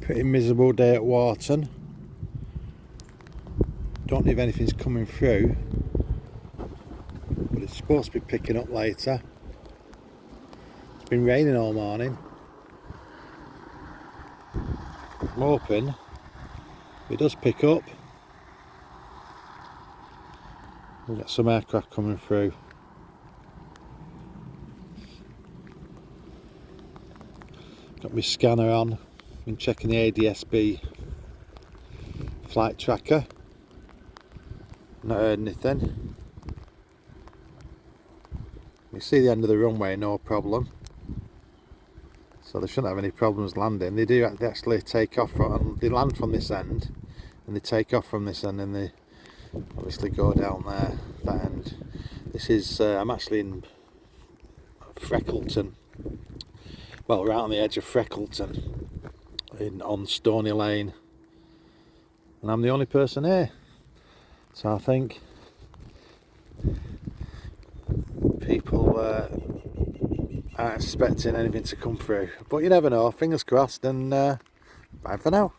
Pretty miserable day at Warton. Don't know if anything's coming through, but it's supposed to be picking up later. It's been raining all morning. I'm hoping if it does pick up, we'll get some aircraft coming through. Got my scanner on, been checking the ADSB flight tracker, not heard anything. You see the end of the runway, no problem, so they shouldn't have any problems landing. They actually take off from, they land from this end and they take off from this end, and they obviously go down there, that end. This is I'm actually in Freckleton, well, right on the edge of Freckleton, on Stony Lane, and I'm the only person here, so I think people aren't expecting anything to come through, but you never know. Fingers crossed, and bye for now.